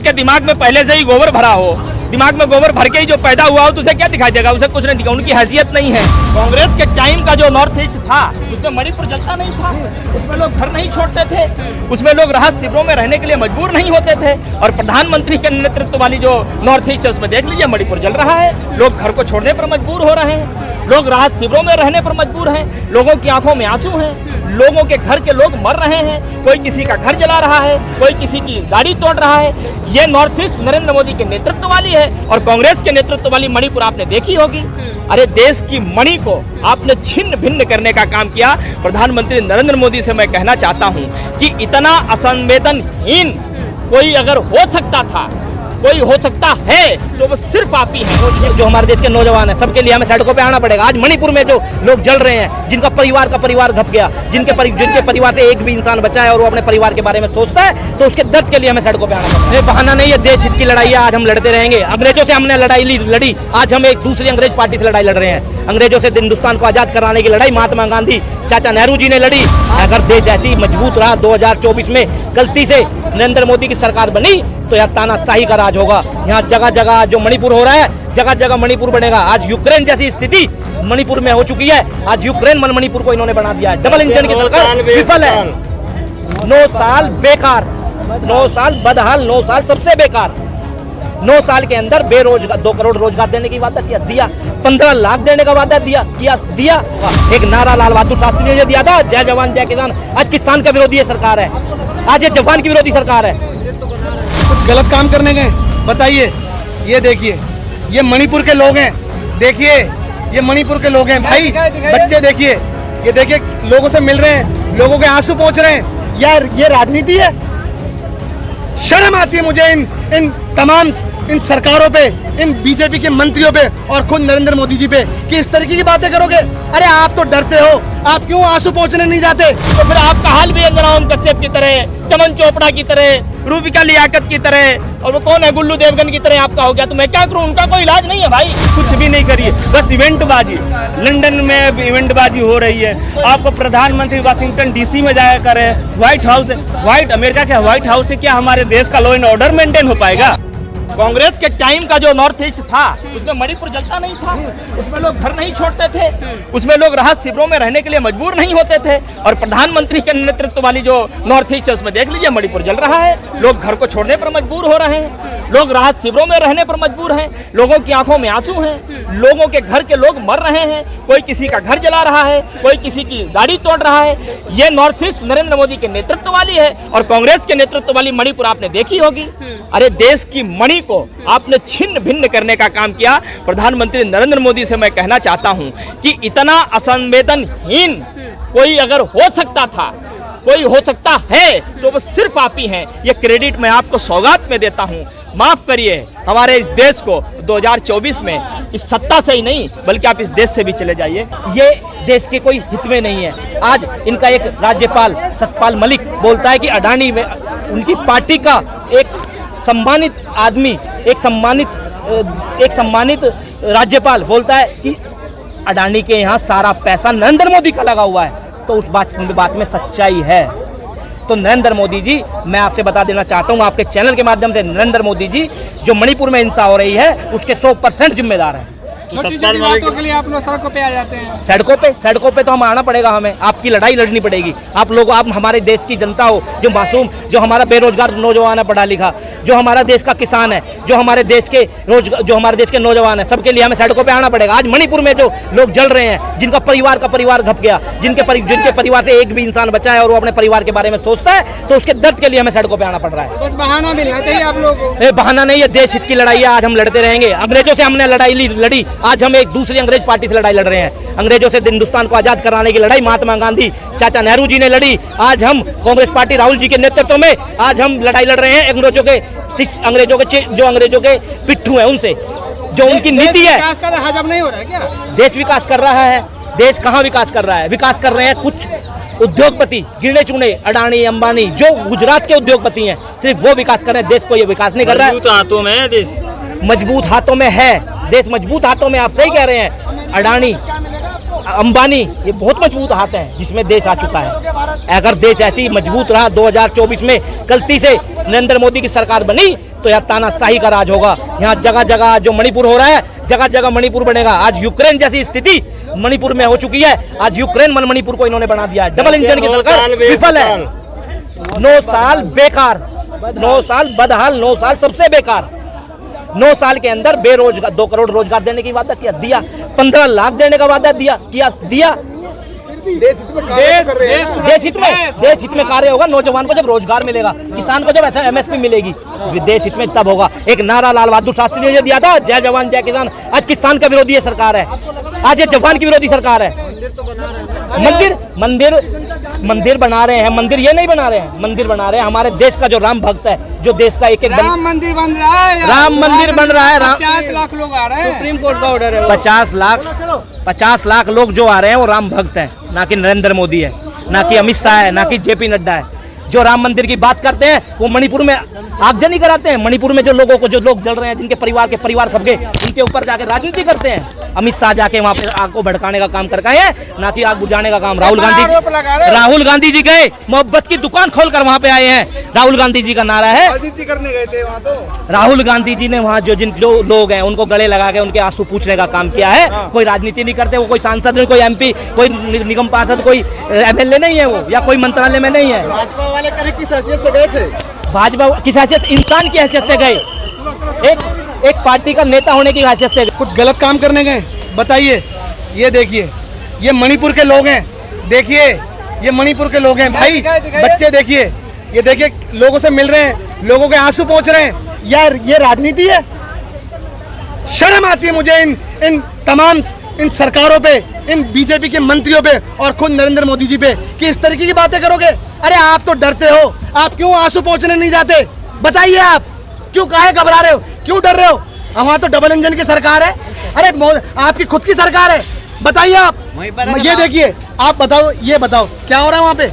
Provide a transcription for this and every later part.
के दिमाग में पहले से ही गोबर भरा हो, दिमाग में गोबर भर के ही जो पैदा हुआ हो तो उसे क्या दिखाई देगा? उसे कुछ नहीं दिखा, उनकी हैसियत नहीं है। कांग्रेस के टाइम का जो नॉर्थ ईस्ट था उसमें मणिपुर जलता नहीं था, उसमें लोग घर नहीं छोड़ते थे, उसमें लोग राहत शिविरों में रहने के लिए मजबूर नहीं होते थे। और प्रधानमंत्री के नेतृत्व वाली जो नॉर्थ ईस्ट है उसमें देख लीजिए मणिपुर जल रहा है, लोग घर को छोड़ने पर मजबूर हो रहे हैं, लोग राहत शिविरों में रहने पर मजबूर हैं, लोगों की आंखों में आंसू हैं, लोगों के घर के लोग मर रहे हैं, कोई किसी का घर जला रहा है, कोई किसी की गाड़ी तोड़ रहा है। ये नॉर्थ ईस्ट नरेंद्र मोदी के नेतृत्व वाली है और कांग्रेस के नेतृत्व वाली मणिपुर आपने देखी होगी। अरे देश की मणि को आपने छिन्न भिन्न करने का काम किया। प्रधानमंत्री नरेंद्र मोदी से मैं कहना चाहता हूं कि इतना असंवेदनहीन कोई अगर हो सकता था, कोई हो सकता है तो वो सिर्फ आप ही हैं। जो हमारे देश के नौजवान हैं सबके लिए हमें सड़कों पे आना पड़ेगा। आज मणिपुर में जो लोग जल रहे हैं, जिनका परिवार घप गया, जिनके परिवार से एक भी इंसान बचा है और वो अपने परिवार के बारे में सोचता है, तो उसके दर्द के लिए हमें सड़कों पे आना पड़ेगा। ये बहाना नहीं है, देश हित की लड़ाई है, आज हम लड़ते रहेंगे। अंग्रेजों से हमने लड़ी, आज हम एक दूसरी अंग्रेज पार्टी से लड़ाई लड़ रहे हैं। अंग्रेजों से हिंदुस्तान को आजाद कराने की लड़ाई महात्मा गांधी, चाचा नेहरू जी ने लड़ी। अगर देश ऐसी मजबूत रहा 2024 में गलती से नरेंद्र मोदी की सरकार बनी तो यह तानाशाही का राज होगा। यहाँ जगह जगह जो मणिपुर हो रहा है, जगह जगह मणिपुर बनेगा। आज यूक्रेन जैसी स्थिति मणिपुर में हो चुकी है, आज यूक्रेन मणिपुर को इन्होंने बना दिया है। डबल इंजन की सरकार विफल है। 9 साल बेकार, 9 साल बदहाल, 9 साल सबसे बेकार। 9 साल के अंदर बेरोजगार 2 करोड़ रोजगार देने की वादा किया, दिया। 15 लाख देने का वादा दिया। एक नारा लाल बहादुर शास्त्री ने दिया था, जय जवान जय किसान। आज किसान का विरोधी सरकार है, आज ये जवान की विरोधी सरकार है। कुछ गलत काम करने गए, बताइए। ये देखिए, ये मणिपुर के लोग हैं, देखिए ये मणिपुर के लोग हैं भाई। बच्चे देखिए, ये देखिए लोगों से मिल रहे हैं, लोगों के आंसू पहुंच रहे हैं। यार ये राजनीति है? शर्म आती है मुझे इन तमाम सरकारों पे, इन बीजेपी के मंत्रियों पे और खुद नरेंद्र मोदी जी पे कि इस तरीके की बातें करोगे। अरे आप तो डरते हो, आप क्यों आंसू पहुंचने नहीं जाते? तो फिर आपका हाल भी अंजनाम कश्यप की तरह, चमन चोपड़ा की तरह, रूबिका लियाकत की तरह, और वो कौन है गुल्लू देवगन की तरह आपका हो गया। तो मैं क्या करूं? उनका कोई इलाज नहीं है भाई। कुछ भी नहीं करिए, बस इवेंटबाजी। लंदन में इवेंटबाजी हो रही है। आपको प्रधानमंत्री वाशिंगटन डीसी में जाया करे, अमेरिका के व्हाइट हाउस से क्या हमारे देश का लॉ एंड ऑर्डर मेंटेन हो पाएगा? कांग्रेस के टाइम का जो नॉर्थ ईस्ट था उसमें मणिपुर जलता नहीं था, उसमें लोग घर नहीं छोड़ते थे, उसमें लोग राहत शिविरों में रहने के लिए मजबूर नहीं होते थे। और प्रधानमंत्री के नेतृत्व वाली जो नॉर्थ ईस्ट है उसमें देख लीजिए मणिपुर जल रहा है, लोग घर को छोड़ने पर मजबूर हो रहे हैं, लोग राहत शिविरों में रहने पर मजबूर हैं, लोगों की आंखों में आंसू हैं, लोगों के घर के लोग मर रहे हैं, कोई किसी का घर जला रहा है, कोई किसी की गाड़ी तोड़ रहा है। ये नॉर्थ ईस्ट नरेंद्र मोदी के नेतृत्व वाली है और कांग्रेस के नेतृत्व वाली मणिपुर आपने देखी होगी। अरे देश की मणि को आपने छिन्न भिन्न करने का काम किया। प्रधानमंत्री नरेंद्र मोदी से मैं कहना चाहता हूं कि इतना असंवेदनहीन कोई अगर हो सकता था, कोई हो सकता है तो वो सिर्फ आप ही हैं। ये क्रेडिट मैं आपको सौगात में देता हूं। माफ करिए, हमारे इस देश को 2024 में इस सत्ता से ही नहीं बल्कि आप इस देश से भी चले जाइए। ये देश के कोई हित में नहीं है। आज इनका एक राज्यपाल सतपाल मलिक बोलता है कि अडानी में उनकी पार्टी का एक सम्मानित आदमी, एक सम्मानित राज्यपाल बोलता है कि अडानी के यहाँ सारा पैसा नरेंद्र मोदी का लगा हुआ है। तो उस बात में सच्चाई है। तो नरेंद्र मोदी जी, मैं आपसे बता देना चाहता हूँ आपके चैनल के माध्यम से, नरेंद्र मोदी जी जो मणिपुर में हिंसा हो रही है उसके 100% जिम्मेदार है। छोटी-छोटी बातों के लिए आप लोग सड़कों पे आ जाते हैं। सड़कों पे तो हम आना पड़ेगा, हमें आपकी लड़ाई लड़नी पड़ेगी। आप हमारे देश की जनता हो, जो मासूम, जो हमारा बेरोजगार नौजवान है, पढ़ा लिखा, जो हमारा देश का किसान है, जो हमारे देश के नौजवान है, सबके लिए हमें सड़कों पे आना पड़ेगा। आज मणिपुर में जो लोग जल रहे हैं, जिनका परिवार घप गया, जिनके परिवार से एक भी इंसान बचा है और वो अपने परिवार के बारे में सोचता है, तो उसके दर्द के लिए हमें सड़कों पे आना पड़ रहा है। बस बहाना मिलना चाहिए आप लोगों को। बहाना नहीं है, देश हित की लड़ाई है, आज हम लड़ते रहेंगे। अंग्रेजों से हमने लड़ी, आज हम एक दूसरी अंग्रेज पार्टी से लड़ाई लड़ रहे हैं। अंग्रेजों से हिंदुस्तान को आजाद कराने की लड़ाई महात्मा गांधी, चाचा नेहरू जी ने लड़ी। आज हम कांग्रेस पार्टी राहुल जी के नेतृत्व में आज हम लड़ाई लड़ रहे हैं अंग्रेजों के पिट्ठू हैं उनसे, जो उनकी नीति है। विकास कर हजम नहीं हो रहा है क्या? देश विकास कर रहा है। देश कहाँ विकास कर रहा है? विकास कर रहे हैं कुछ उद्योगपति, गिने चुने, अडानी अंबानी, जो गुजरात के उद्योगपति हैं, सिर्फ वो विकास कर रहे हैं। देश को ये विकास नहीं कर रहा है। मजबूत हाथों में है देश, मजबूत हाथों में है देश, मजबूत हाथों में। आप सही कह रहे हैं। अंबानी, ये बहुत मजबूत हाथ है जिसमें देश आ चुका है। अगर देश ऐसी मजबूत रहा 2024 में गलती से नरेंद्र मोदी की सरकार बनी तो यहाँ तानाशाही का राज होगा। यहाँ जगह जगह जो मणिपुर हो रहा है, जगह जगह मणिपुर बनेगा। आज यूक्रेन जैसी स्थिति मणिपुर में हो चुकी है। आज यूक्रेन मणिपुर को इन्होंने बना दिया है। डबल इंजन की सरकार विफल है। 9 साल बेकार, 9 साल बदहाल, 9 साल सबसे बेकार। 9 साल के अंदर बेरोजगार 2 करोड़ रोजगार देने की वादा किया, दिया। 15 लाख देने का वादा दिया, दिया। देश हित में कार्य होगा। नौजवान को जब रोजगार मिलेगा, किसान को जब MSP मिलेगी, देश हित में तब होगा। एक नारा लाल बहादुर शास्त्री ने दिया था, जय जवान जय किसान। आज किसान का विरोधी ये सरकार है, आज ये जवान की विरोधी सरकार है। मंदिर बना रहे हैं, मंदिर ये नहीं बना रहे हैं, मंदिर बना रहे हैं। हमारे देश का जो राम भक्त है, जो देश का एक राम मंदिर बन रहा है, राम मंदिर बन रहा है। 50 लाख लोग आ रहे हैं, सुप्रीम कोर्ट का ऑर्डर है। 50 लाख लोग जो आ रहे हैं वो राम भक्त हैं, ना कि नरेंद्र मोदी है, ना कि अमित शाह है, ना कि JP नड्डा है। जो राम मंदिर की बात करते हैं वो मणिपुर में आगजनी कराते हैं। मणिपुर में जो लोग जल रहे हैं, जिनके परिवार खप गए, उनके ऊपर जाके राजनीति करते हैं। अमित शाह जाके वहां पे आग को भड़काने का काम करके आए, ना कि आग बुझाने का काम। राहुल गांधी जी गए, मोहब्बत की दुकान खोलकर वहां पे आए हैं। राहुल गांधी जी का नारा है, राजनीति करने गए थे वहाँ तो। राहुल गांधी जी ने वहाँ जिन लोग हैं उनको गले लगा के उनके आंसू पूछने का काम किया है। कोई राजनीति नहीं करते, वो कोई सांसद नहीं, कोई MP, कोई निगम पार्षद, कोई MLA नहीं है वो, या कोई मंत्रालय में नहीं है। भाजपा वाले करीब किस हैसियत से गए थे? भाजपा किस हैसियत, इंसान की हैसियत से गए, एक पार्टी का नेता होने की हैसियत से। कुछ गलत काम करने गए? बताइए। ये देखिए, ये मणिपुर के लोग हैं। देखिए, ये मणिपुर के लोग हैं भाई। बच्चे देखिए, ये देखिए, लोगों से मिल रहे हैं, लोगों के आंसू पहुंच रहे हैं। यार ये राजनीति है? शर्म आती है मुझे इन तमाम सरकारों पे, इन BJP के मंत्रियों पे और खुद नरेंद्र मोदी जी पे कि इस तरीके की बातें करोगे। अरे आप तो डरते हो, आप क्यों आंसू पहुंचने नहीं जाते? बताइए, आप क्यों, काहे घबरा रहे हो, क्यों डर रहे हो? हमारा तो डबल इंजन की सरकार है। अरे आपकी खुद की सरकार है, बताइए आप। ये देखिए, आप बताओ, ये बताओ क्या हो रहा है वहाँ पे,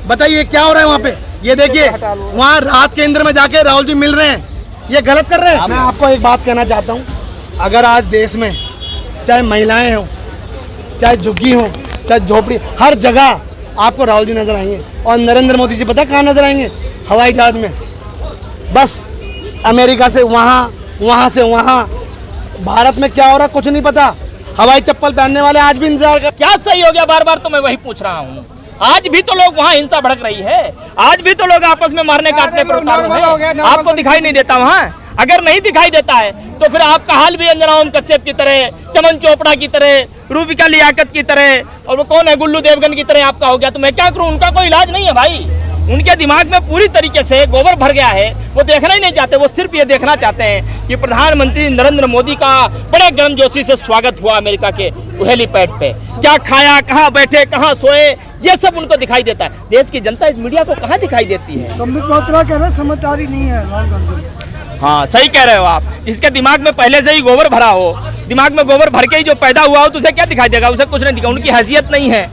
बताइए क्या हो रहा है वहाँ पे। ये देखिए, वहाँ राहत केंद्र में जाके राहुल जी मिल रहे हैं, ये गलत कर रहे हैं। मैं आपको एक बात कहना चाहता हूँ, अगर आज देश में चाहे महिलाएं हो, चाहे झुग्गी हो, चाहे झोपड़ी, हर जगह आपको राहुल जी नजर आएंगे। और नरेंद्र मोदी जी पता कहाँ नजर आएंगे? हवाई जहाज में। बस अमेरिका से वहाँ, वहाँ से वहाँ। भारत में क्या हो रहा है कुछ नहीं पता। हवाई चप्पल पहनने वाले आज भी इंतजार कर। क्या सही हो गया? बार बार तो मैं वही पूछ रहा हूँ। आज भी तो लोग वहाँ हिंसा भड़क रही है, आज भी तो लोग आपस में मारने काटने पर उतारू हैं। आपको दिखाई नहीं देता वहाँ? अगर नहीं दिखाई देता है तो फिर आपका हाल भी अंजनाओं कश्यप की तरह, चमन चोपड़ा की तरह, रूबिका लियाकत की तरह, और वो कौन है, गुल्लू देवगन की तरह आपका हो गया। तो मैं क्या करूँ? उनका कोई इलाज नहीं है भाई। उनके दिमाग में पूरी तरीके से गोबर भर गया है, वो देखना ही नहीं चाहते। वो सिर्फ ये देखना चाहते हैं कि प्रधानमंत्री नरेंद्र मोदी का बड़े गर्मजोशी से स्वागत हुआ अमेरिका के हेलीपैड पे। क्या खाया, कहाँ बैठे, कहाँ सोए, ये सब उनको दिखाई देता है। देश की जनता इस मीडिया को कहाँ दिखाई देती है? संबित पात्रा कह रहे समझदारी नहीं है राहुल गांधी। हाँ, सही कह रहे हो आप। जिसके दिमाग में पहले से ही गोबर भरा हो, दिमाग में गोबर भर के ही जो पैदा हुआ हो, तो उसे क्या दिखाई देगा? उसे कुछ नहीं दिखा। उनकी हैसियत नहीं है।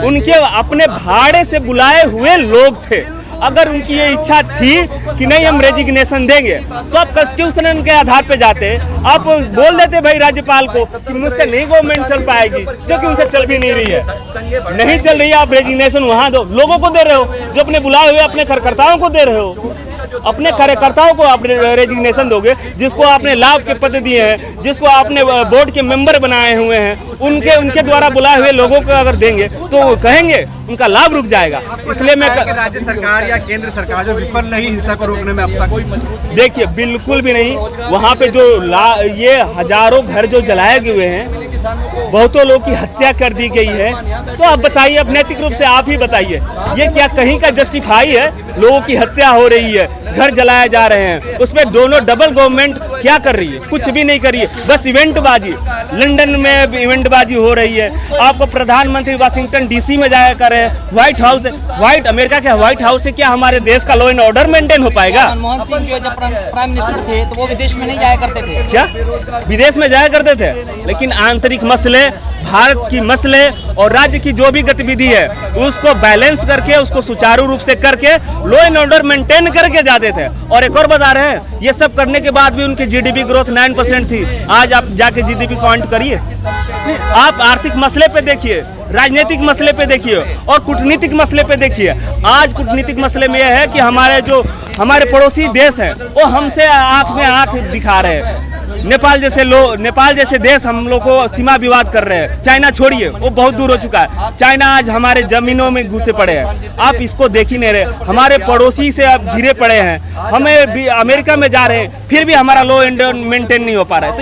उनके अपने भाड़े से बुलाए हुए लोग थे। अगर उनकी ये इच्छा थी कि नहीं हम रेजिग्नेशन देंगे, तो आप कॉन्स्टिट्यूशन के आधार पे जाते, आप बोल देते भाई राज्यपाल को कि मुझसे नहीं गवर्नमेंट चल पाएगी, क्योंकि उनसे चल भी नहीं रही है, नहीं चल रही है। आप रेजिग्नेशन वहाँ दो, लोगों को दे रहे हो, जो अपने बुलाए हुए अपने कार्यकर्ताओं को दे रहे हो। अपने कार्यकर्ताओं को आप रेजिग्नेशन दोगे, जिसको आपने लाभ के पद दिए हैं, जिसको आपने बोर्ड के मेंबर बनाए हुए हैं, उनके द्वारा बुलाए हुए लोगों को अगर देंगे तो वो कहेंगे उनका लाभ रुक जाएगा। इसलिए मैं राज्य सरकार या केंद्र सरकार जो विफल नहीं हिंसा को रोकने में अब तक। देखिए, बिल्कुल भी नहीं। वहाँ पे जो ये हजारों घर जो जलाए हुए हैं, बहुतों लोग की हत्या कर दी गई है, तो आप बताइए, अब नैतिक रूप से आप ही बताइए, ये क्या कहीं का जस्टिफाई है? लोगों की हत्या हो रही है, घर जलाए जा रहे हैं, उसमें दोनों डबल गवर्नमेंट क्या कर रही है? कुछ भी नहीं कर रही है, बस इवेंटबाजी। लंदन में इवेंटबाजी हो रही है। आपको प्रधानमंत्री वाशिंगटन DC में जाया कर रहे हैं, व्हाइट अमेरिका के व्हाइट हाउस से क्या हमारे देश का लॉ एंड ऑर्डर मेंटेन हो पाएगा? मनमोहन सिंह जो जब प्राइम मिनिस्टर थे तो वो विदेश में नहीं जाया करते थे क्या? विदेश में जाया करते थे, लेकिन आंतरिक मसले, भारत की मसले और राज्य की जो भी गतिविधि है उसको बैलेंस करके, उसको सुचारू रूप से करके लो एंड ऑर्डर मेंटेन करके जाते थे। और एक और बता रहे हैं, ये सब करने के बाद भी उनकी जीडीपी ग्रोथ 9% थी। आज आप जाके जीडीपी काउंट करिए, आप आर्थिक मसले पे देखिए, राजनीतिक मसले पे देखिए और कूटनीतिक मसले पे देखिए। आज कूटनीतिक मसले में यह है कि हमारे पड़ोसी देश हैं वो हमसे आंख में आंख दिखा रहे हैं। नेपाल जैसे देश हम लोग को सीमा विवाद कर रहे हैं। चाइना छोड़िए, वो बहुत दूर हो चुका है। चाइना आज हमारे जमीनों में घुसे पड़े हैं, आप इसको देख ही नहीं रहे। हमारे पड़ोसी से अब घिरे पड़े हैं, हमें भी अमेरिका में जा रहे हैं, फिर भी हमारा लॉ एंड ऑर्डर मेंटेन नहीं हो पा रहा है। तो